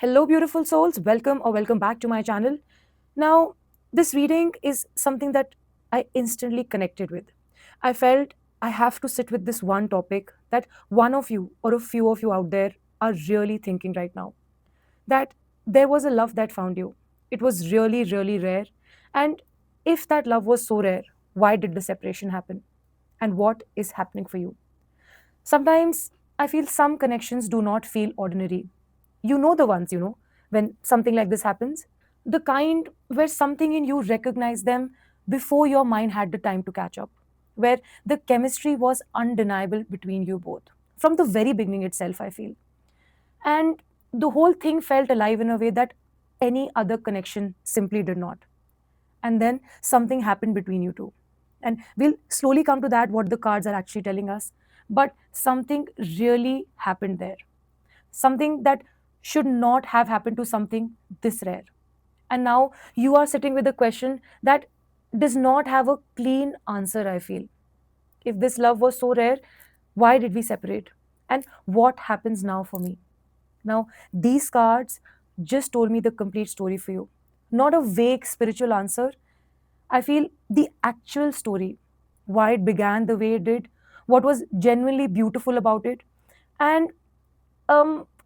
Hello, beautiful souls. Welcome or welcome back to my channel. Now, this reading is something that I instantly connected with. I felt I have to sit with this one topic that one of you or a few of you out there are really thinking right now. That there was a love that found you. It was really, really rare. And if that love was so rare, why did the separation happen? And what is happening for you? Sometimes I feel some connections do not feel ordinary. You know the ones, when something like this happens. The kind where something in you recognized them before your mind had the time to catch up. Where the chemistry was undeniable between you both. From the very beginning itself, I feel. And the whole thing felt alive in a way that any other connection simply did not. And then something happened between you two. And we'll slowly come to that, what the cards are actually telling us. But something really happened there. Something that should not have happened to something this rare. And now you are sitting with a question that does not have a clean answer, I feel. If this love was so rare, why did we separate? And what happens now for me? Now, these cards just told me the complete story for you. Not a vague spiritual answer. I feel the actual story, why it began the way it did, what was genuinely beautiful about it, and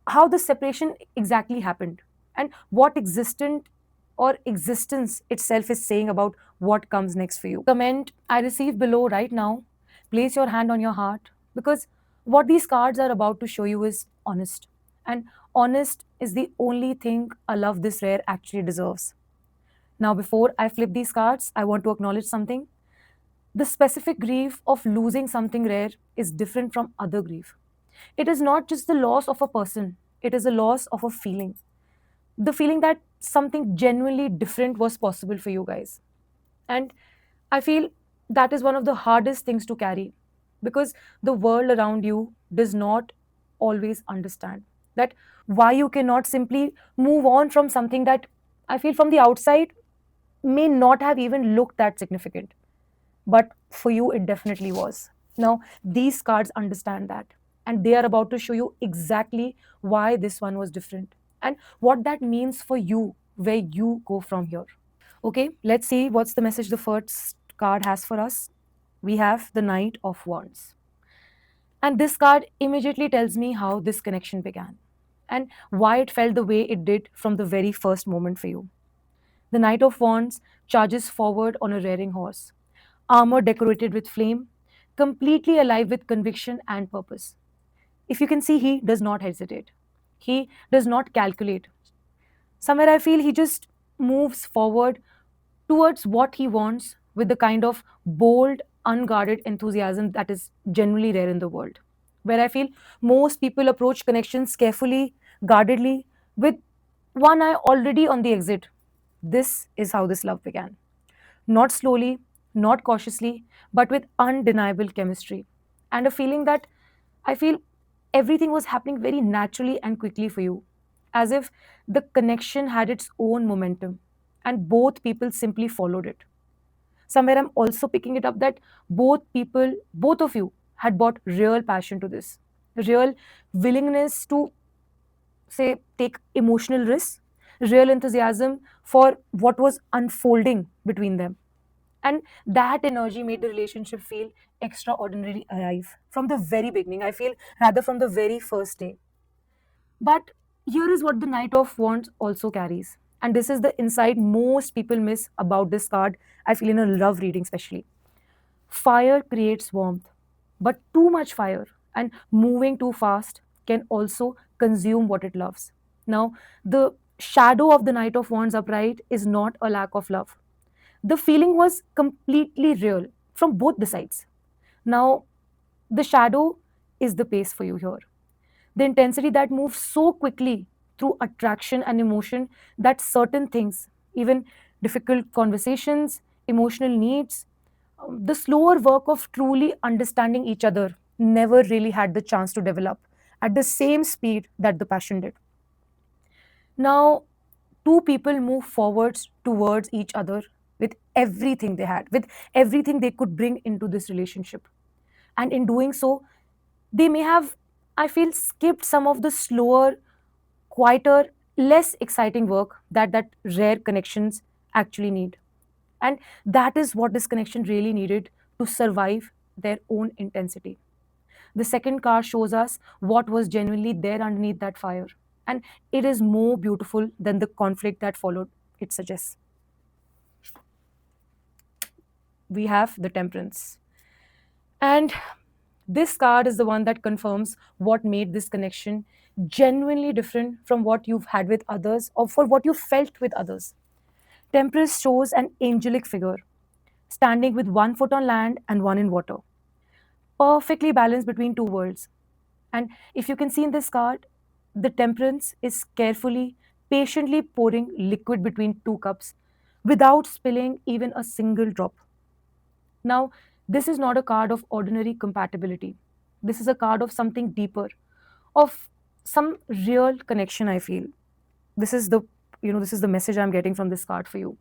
how the separation exactly happened, and what existent or existence itself is saying about what comes next for you. Comment I receive below right now. Place your hand on your heart because what these cards are about to show you is honest. And honest is the only thing a love this rare actually deserves. Now, before I flip these cards, I want to acknowledge something. The specific grief of losing something rare is different from other grief. It is not just the loss of a person, it is a loss of a feeling. The feeling that something genuinely different was possible for you guys. And I feel that is one of the hardest things to carry because the world around you does not always understand that why you cannot simply move on from something that I feel from the outside may not have even looked that significant, but for you it definitely was. Now these cards understand that, and they are about to show you exactly why this one was different and what that means for you, where you go from here. Okay, let's see what's the message the first card has for us. We have the Knight of Wands, and this card immediately tells me how this connection began and why it felt the way it did from the very first moment for you. The Knight of Wands charges forward on a rearing horse, armor decorated with flame, completely alive with conviction and purpose. If you can see, he does not hesitate. He does not calculate. Somewhere I feel he just moves forward towards what he wants with the kind of bold, unguarded enthusiasm that is generally rare in the world. Where I feel most people approach connections carefully, guardedly, with one eye already on the exit. This is how this love began. Not slowly, not cautiously, but with undeniable chemistry and a feeling that I feel everything was happening very naturally and quickly for you, as if the connection had its own momentum and both people simply followed it. Somewhere I'm also picking it up that both of you had brought real passion to this, real willingness to say take emotional risks, real enthusiasm for what was unfolding between them. And that energy made the relationship feel extraordinarily alive from the very beginning. I feel rather from the very first day. But here is what the Knight of Wands also carries. And this is the insight most people miss about this card, I feel, in a love reading, especially. Fire creates warmth, but too much fire and moving too fast can also consume what it loves. Now, the shadow of the Knight of Wands upright is not a lack of love. The feeling was completely real from both the sides. Now, the shadow is the pace for you here. The intensity that moves so quickly through attraction and emotion that certain things, even difficult conversations, emotional needs, the slower work of truly understanding each other never really had the chance to develop at the same speed that the passion did. Now, two people move forwards towards each other with everything they had, with everything they could bring into this relationship. And in doing so, they may have, I feel, skipped some of the slower, quieter, less exciting work that rare connections actually need. And that is what this connection really needed to survive their own intensity. The second card shows us what was genuinely there underneath that fire. And it is more beautiful than the conflict that followed, it suggests. We have the Temperance. And this card is the one that confirms what made this connection genuinely different from what you've had with others or for what you felt with others. Temperance shows an angelic figure standing with one foot on land and one in water, perfectly balanced between two worlds. And if you can see in this card, the Temperance is carefully, patiently pouring liquid between two cups without spilling even a single drop. Now, this is not a card of ordinary compatibility. This is a card of something deeper, of some real connection, I feel. This is the this is the message I'm getting from this card for you.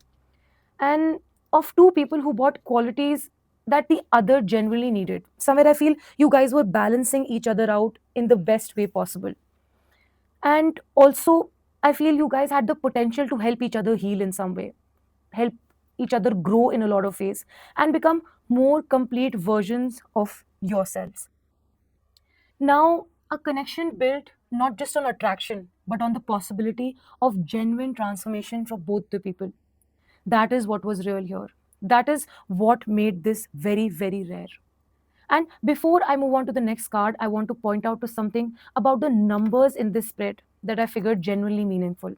And of two people who bought qualities that the other genuinely needed. Somewhere I feel you guys were balancing each other out in the best way possible. And also, I feel you guys had the potential to help each other heal in some way, help each other grow in a lot of ways, and become more complete versions of yourselves. Now, a connection built not just on attraction, but on the possibility of genuine transformation for both the people. That is what was real here. That is what made this very, very rare. And before I move on to the next card, I want to point out to something about the numbers in this spread that I figured genuinely meaningful.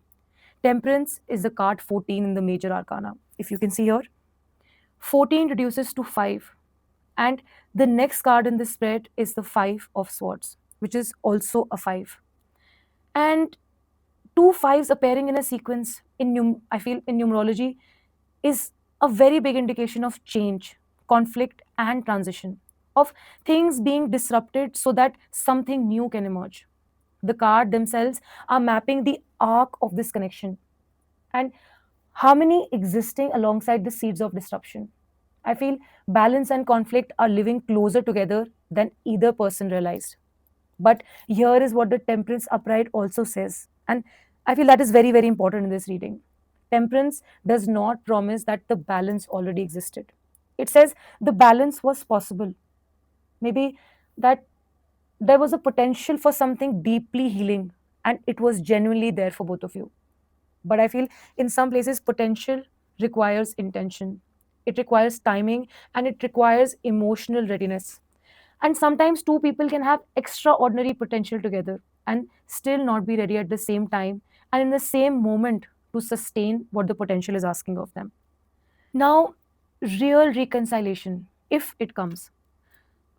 Temperance is the card 14 in the major arcana. If you can see here, 14 reduces to 5. And the next card in this spread is the 5 of swords, which is also a 5. And two fives appearing in a sequence I feel in numerology is a very big indication of change, conflict, and transition, of things being disrupted so that something new can emerge. The card themselves are mapping the arc of this connection and harmony existing alongside the seeds of disruption. I feel balance and conflict are living closer together than either person realized. But here is what the Temperance upright also says. And I feel that is very, very important in this reading. Temperance does not promise that the balance already existed. It says the balance was possible. Maybe that there was a potential for something deeply healing, and it was genuinely there for both of you. But I feel in some places, potential requires intention, it requires timing, and it requires emotional readiness. And sometimes two people can have extraordinary potential together and still not be ready at the same time and in the same moment to sustain what the potential is asking of them. Now, real reconciliation, if it comes,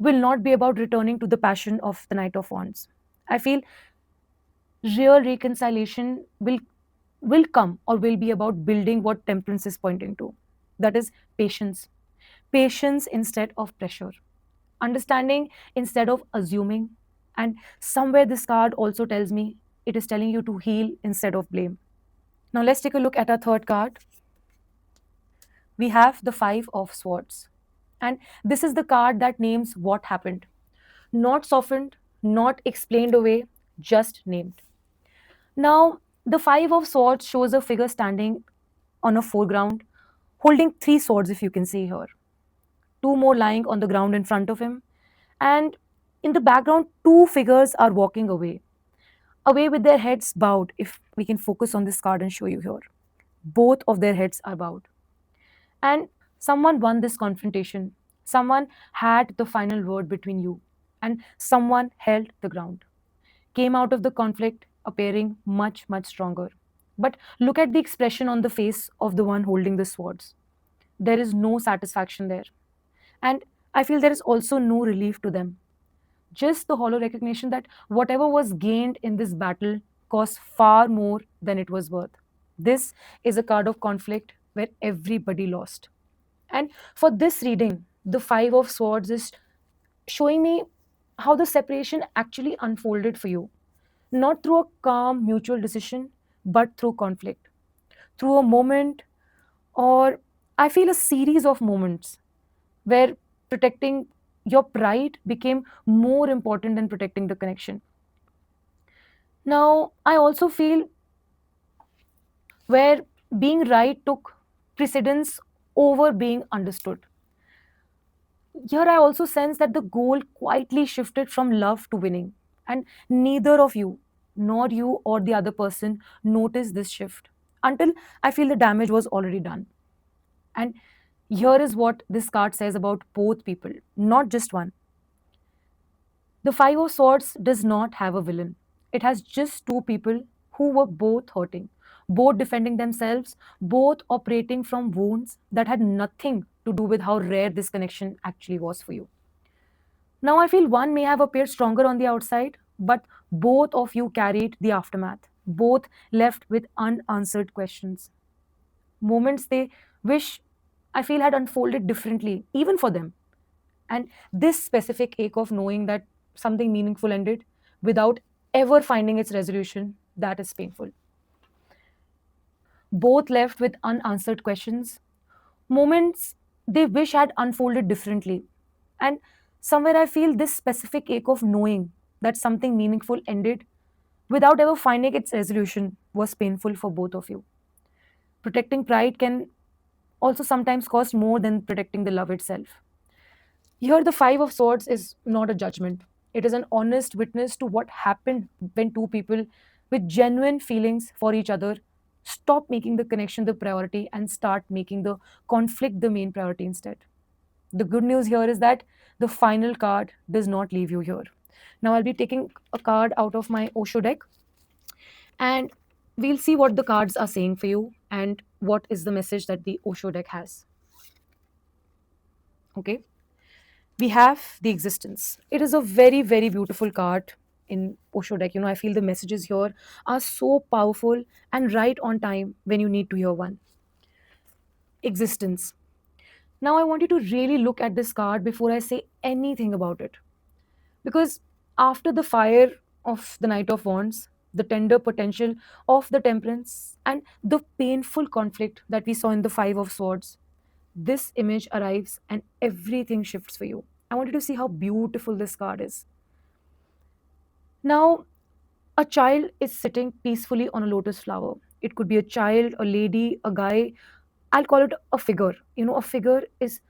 will not be about returning to the passion of the Knight of Wands. I feel real reconciliation will come or will be about building what Temperance is pointing to. That is patience. Patience instead of pressure. Understanding instead of assuming. And somewhere this card also tells me it is telling you to heal instead of blame. Now let's take a look at our third card. We have the Five of Swords. And this is the card that names what happened. Not softened, not explained away, just named. Now, the Five of Swords shows a figure standing on a foreground, holding three swords, if you can see here. Two more lying on the ground in front of him. And in the background, two figures are walking away with their heads bowed. If we can focus on this card and show you here, both of their heads are bowed. And someone won this confrontation. Someone had the final word between you, and someone held the ground. Came out of the conflict appearing much, much stronger. But look at the expression on the face of the one holding the swords. There is no satisfaction there. And I feel there is also no relief to them. Just the hollow recognition that whatever was gained in this battle cost far more than it was worth. This is a card of conflict where everybody lost. And for this reading, the Five of Swords is showing me how the separation actually unfolded for you. Not through a calm mutual decision, but through conflict, through a moment, or I feel a series of moments where protecting your pride became more important than protecting the connection. Now, I also feel where being right took precedence over being understood. Here, I also sense that the goal quietly shifted from love to winning, and neither of you, nor you or the other person, noticed this shift until I feel the damage was already done. And here is what this card says about both people, not just one. The Five of Swords does not have a villain. It has just two people who were both hurting, both defending themselves, both operating from wounds that had nothing to do with how rare this connection actually was for you. Now, I feel one may have appeared stronger on the outside, but both of you carried the aftermath, both left with unanswered questions. Moments they wish I feel had unfolded differently, even for them. And this specific ache of knowing that something meaningful ended without ever finding its resolution, that is painful. Both left with unanswered questions, moments they wish had unfolded differently. And somewhere I feel this specific ache of knowing that something meaningful ended without ever finding its resolution was painful for both of you. Protecting pride can also sometimes cost more than protecting the love itself. Here, the Five of Swords is not a judgment. It is an honest witness to what happened when two people with genuine feelings for each other stop making the connection the priority and start making the conflict the main priority instead. The good news here is that the final card does not leave you here. Now, I'll be taking a card out of my Osho deck and we'll see what the cards are saying for you and what is the message that the Osho deck has. Okay. We have the existence. It is a very, very beautiful card in Osho deck. I feel the messages here are so powerful and right on time when you need to hear one. Existence. Now, I want you to really look at this card before I say anything about it. Because after the fire of the Knight of Wands, the tender potential of the Temperance, and the painful conflict that we saw in the Five of Swords, this image arrives and everything shifts for you. I want you to see how beautiful this card is. Now, a child is sitting peacefully on a lotus flower. It could be a child, a lady, a guy. I'll call it a figure. A figure is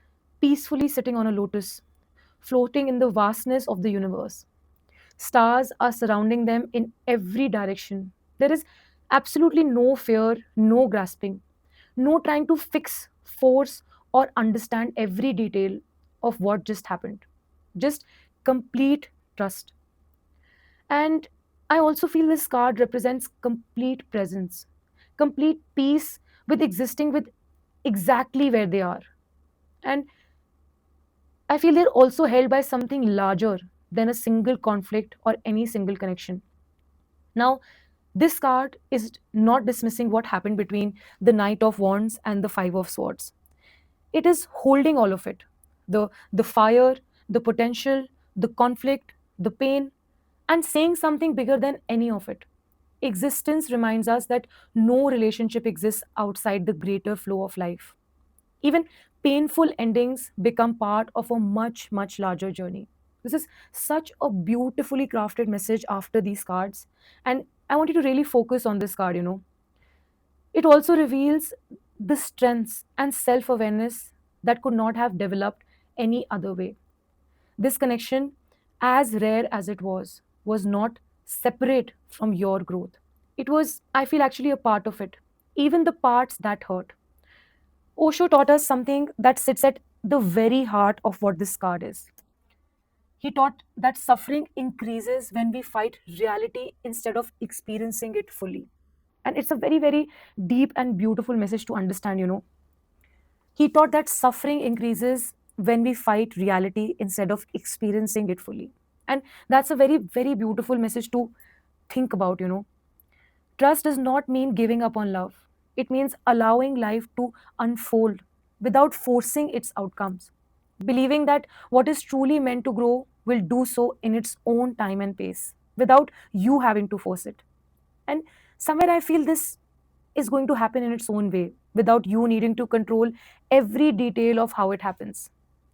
peacefully sitting on a lotus, floating in the vastness of the universe. Stars are surrounding them in every direction. There is absolutely no fear, no grasping, no trying to fix, force, or understand every detail of what just happened. Just complete trust. And I also feel this card represents complete presence, complete peace with existing with exactly where they are. And I feel they're also held by something larger than a single conflict or any single connection. Now, this card is not dismissing what happened between the Knight of Wands and the Five of Swords. It is holding all of it, the fire, the potential, the conflict, the pain, and saying something bigger than any of it. Existence reminds us that no relationship exists outside the greater flow of life. Even painful endings become part of a much, much larger journey. This is such a beautifully crafted message after these cards. And I want you to really focus on this card. It also reveals the strengths and self awareness that could not have developed any other way. This connection, as rare as it was not separate from your growth. It was, I feel, actually a part of it, even the parts that hurt. Osho taught us something that sits at the very heart of what this card is. He taught that suffering increases when we fight reality instead of experiencing it fully. And it's a very, very deep and beautiful message to understand. He taught that suffering increases when we fight reality instead of experiencing it fully. And that's a very, very beautiful message to think about. Trust does not mean giving up on love, it means allowing life to unfold without forcing its outcomes. Believing that what is truly meant to grow will do so in its own time and pace without you having to force it. And somewhere I feel this is going to happen in its own way without you needing to control every detail of how it happens.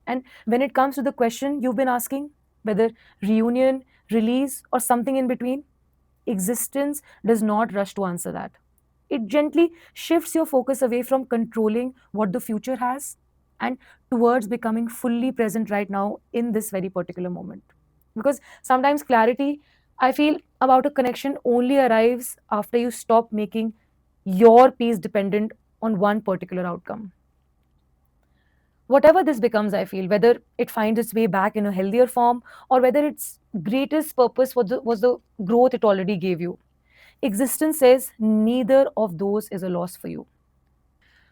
And when it comes to the question you've been asking, whether reunion, release, or something in between, existence does not rush to answer that. It gently shifts your focus away from controlling what the future has and towards becoming fully present right now in this very particular moment. Because sometimes clarity, I feel, about a connection only arrives after you stop making your peace dependent on one particular outcome. Whatever this becomes, I feel, whether it finds its way back in a healthier form or whether its greatest purpose was the growth it already gave you. Existence says neither of those is a loss for you.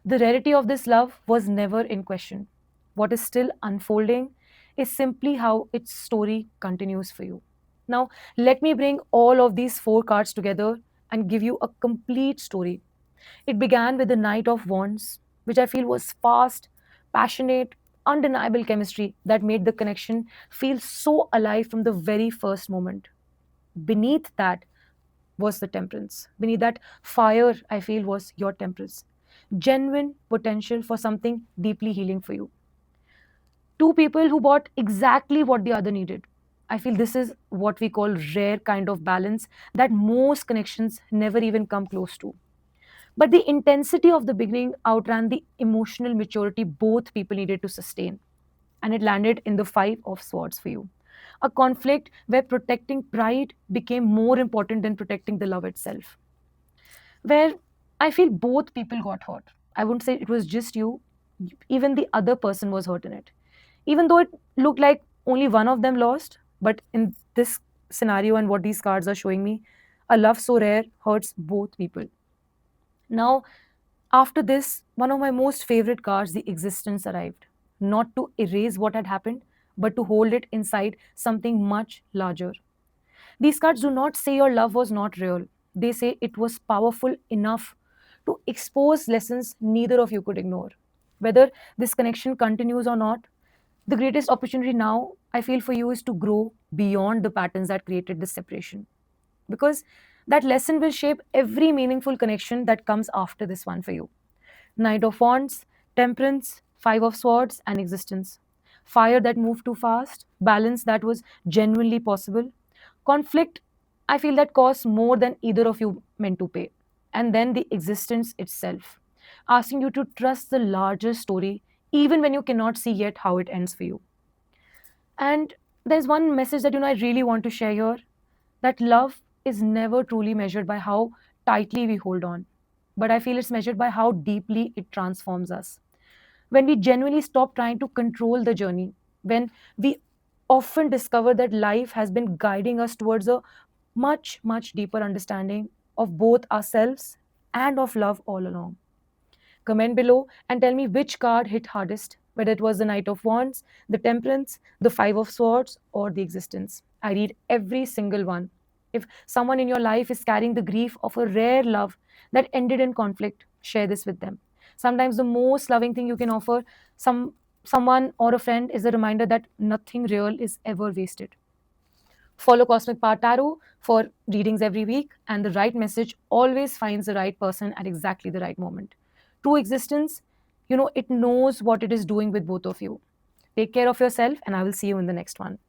The rarity of this love was never in question. What is still unfolding is simply how its story continues for you. Now, let me bring all of these four cards together and give you a complete story. It began with the Knight of Wands, which I feel was fast, passionate, undeniable chemistry that made the connection feel so alive from the very first moment. Beneath that was the Temperance. Beneath that fire, I feel, was your Temperance. Genuine potential for something deeply healing for you. Two people who bought exactly what the other needed. I feel this is what we call rare kind of balance that most connections never even come close to. But the intensity of the beginning outran the emotional maturity both people needed to sustain. And it landed in the Five of Swords for you. A conflict where protecting pride became more important than protecting the love itself. Where I feel both people got hurt. I wouldn't say it was just you, even the other person was hurt in it. Even though it looked like only one of them lost, but in this scenario and what these cards are showing me, a love so rare hurts both people. Now, after this, one of my most favorite cards, the Existence, arrived. Not to erase what had happened, but to hold it inside something much larger. These cards do not say your love was not real. They say it was powerful enough to expose lessons neither of you could ignore. Whether this connection continues or not, the greatest opportunity now, I feel, for you is to grow beyond the patterns that created this separation. Because that lesson will shape every meaningful connection that comes after this one for you. Knight of Wands, Temperance, Five of Swords, and Existence. Fire that moved too fast, balance that was genuinely possible, conflict, I feel, that costs more than either of you meant to pay. And then the existence itself, asking you to trust the larger story, even when you cannot see yet how it ends for you. And there's one message that I really want to share here, that love is never truly measured by how tightly we hold on, but I feel it's measured by how deeply it transforms us. When we genuinely stop trying to control the journey, when we often discover that life has been guiding us towards a much, much deeper understanding of both ourselves and of love all along. Comment below and tell me which card hit hardest, whether it was the Knight of Wands, the Temperance, the Five of Swords, or the Existence. I read every single one. If someone in your life is carrying the grief of a rare love that ended in conflict, share this with them. Sometimes the most loving thing you can offer someone or a friend is a reminder that nothing real is ever wasted. Follow Cosmic Path Tarot for readings every week, and the right message always finds the right person at exactly the right moment. True existence, it knows what it is doing with both of you. Take care of yourself, and I will see you in the next one.